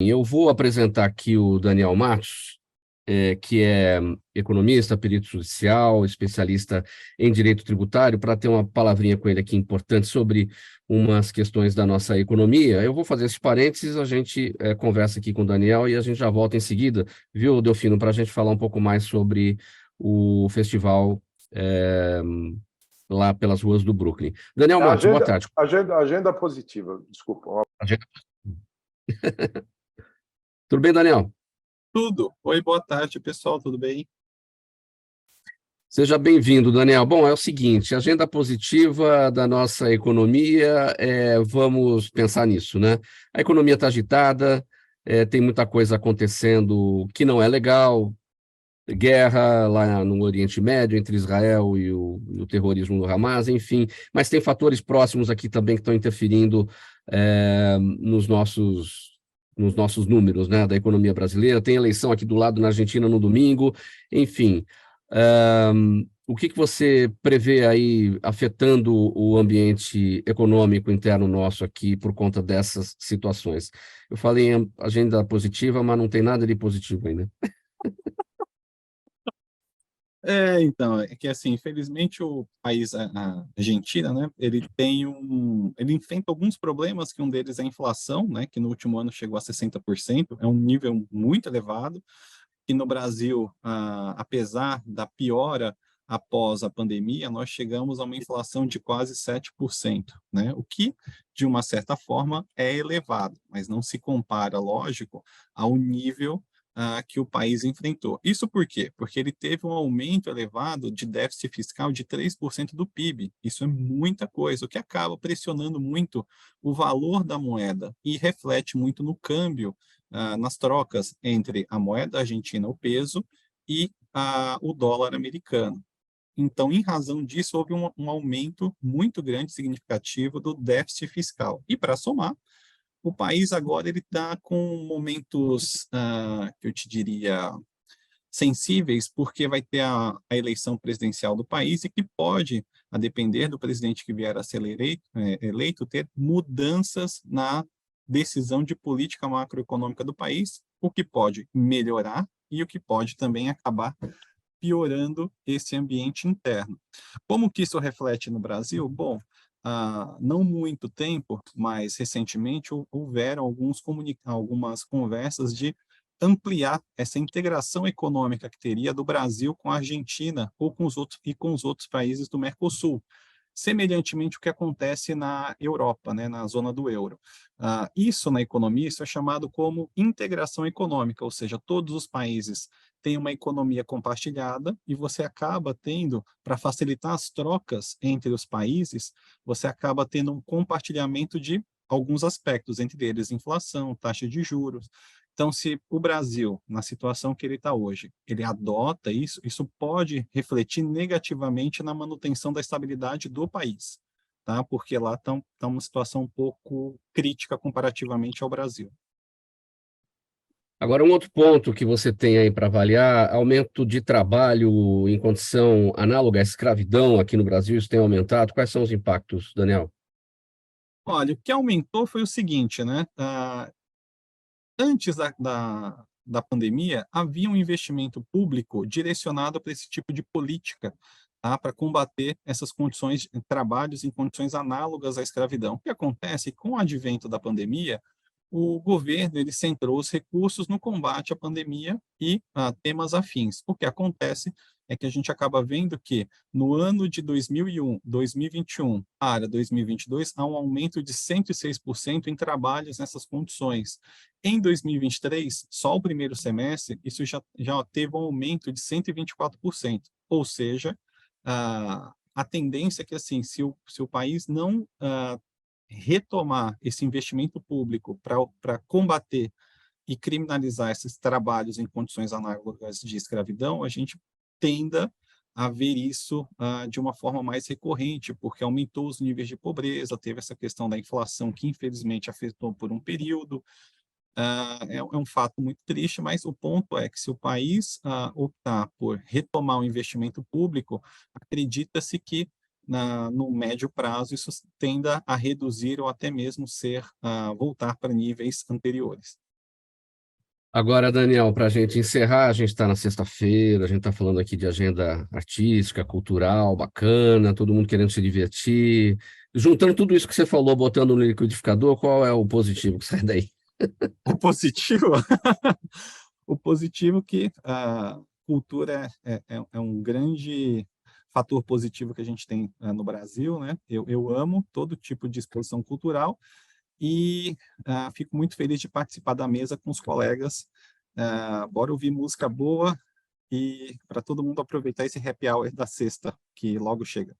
Eu vou apresentar aqui o Daniel Matos, que é economista, perito judicial, especialista em direito tributário, para ter uma palavrinha com ele aqui importante sobre umas questões da nossa economia. Eu vou fazer esses parênteses, a gente conversa aqui com o Daniel e a gente já volta em seguida, viu, Delfino, para a gente falar um pouco mais sobre o festival lá pelas ruas do Brooklyn. Daniel É Matos, boa agenda, tarde. agenda positiva, desculpa. Tudo bem, Daniel? Tudo. Oi, boa tarde, pessoal, tudo bem? Seja bem-vindo, Daniel. Bom, é o seguinte, agenda positiva da nossa economia, vamos pensar nisso, né? A economia está agitada, tem muita coisa acontecendo que não é legal, guerra lá no Oriente Médio entre Israel e o terrorismo do Hamas, enfim, mas tem fatores próximos aqui também que estão interferindo nos nossos números, né, da economia brasileira. Tem eleição aqui do lado na Argentina no domingo, enfim. O que você prevê aí afetando o ambiente econômico interno nosso aqui por conta dessas situações? Eu falei em agenda positiva, mas não tem nada de positivo ainda. Então, é que assim, infelizmente o país, a Argentina, né, ele enfrenta alguns problemas, que um deles é a inflação, né, que no último ano chegou a 60%, é um nível muito elevado, e no Brasil, apesar da piora após a pandemia, nós chegamos a uma inflação de quase 7%, né, o que, de uma certa forma, é elevado, mas não se compara, lógico, ao nível que o país enfrentou. Isso por quê? Porque ele teve um aumento elevado de déficit fiscal de 3% do PIB. Isso é muita coisa, o que acaba pressionando muito o valor da moeda e reflete muito no câmbio, nas trocas entre a moeda argentina, o peso, e o dólar americano. Então, em razão disso, houve um aumento muito grande, significativo, do déficit fiscal. E, para somar, o país agora ele está com momentos, que eu te diria, sensíveis, porque vai ter a eleição presidencial do país e que pode, a depender do presidente que vier a ser eleito, ter mudanças na decisão de política macroeconômica do país, o que pode melhorar e o que pode também acabar piorando esse ambiente interno. Como que isso reflete no Brasil? Bom, não muito tempo, mas recentemente houveram algumas conversas de ampliar essa integração econômica que teria do Brasil com a Argentina ou com os outros países do Mercosul, semelhantemente o que acontece na Europa, né, na zona do euro. Isso na economia, isso é chamado como integração econômica, ou seja, todos os países têm uma economia compartilhada e você acaba tendo, para facilitar as trocas entre os países, você acaba tendo um compartilhamento de alguns aspectos, entre eles inflação, taxa de juros. Então, se o Brasil, na situação que ele está hoje, ele adota isso, isso pode refletir negativamente na manutenção da estabilidade do país, tá? Porque lá está uma situação um pouco crítica comparativamente ao Brasil. Agora, um outro ponto que você tem aí para avaliar, aumento de trabalho em condição análoga à escravidão aqui no Brasil, isso tem aumentado. Quais são os impactos, Daniel? Olha, o que aumentou foi o seguinte, né? Antes da pandemia, havia um investimento público direcionado para esse tipo de política, tá? Para combater essas condições, trabalhos em condições análogas à escravidão. O que acontece com o advento da pandemia, o governo ele centrou os recursos no combate à pandemia e a temas afins. O que acontece é que a gente acaba vendo que no ano de 2001, 2021 para 2022, há um aumento de 106% em trabalhos nessas condições. Em 2023, só o primeiro semestre, isso já teve um aumento de 124%. Ou seja, a tendência é que, assim, se o país não retomar esse investimento público para combater e criminalizar esses trabalhos em condições análogas de escravidão, a gente tenda a ver isso de uma forma mais recorrente, porque aumentou os níveis de pobreza, teve essa questão da inflação que infelizmente afetou por um período. É um fato muito triste, mas o ponto é que se o país optar por retomar o investimento público, acredita-se que no médio prazo isso tenda a reduzir ou até mesmo voltar para níveis anteriores. Agora, Daniel, para a gente encerrar, a gente está na sexta-feira, a gente está falando aqui de agenda artística, cultural, bacana, todo mundo querendo se divertir. Juntando tudo isso que você falou, botando no liquidificador, qual é o positivo que sai daí? O positivo, o positivo que a cultura é um grande fator positivo que a gente tem no Brasil, né? Eu amo todo tipo de exposição cultural e fico muito feliz de participar da mesa com os colegas. Bora ouvir música boa e para todo mundo aproveitar esse happy hour da sexta, que logo chega.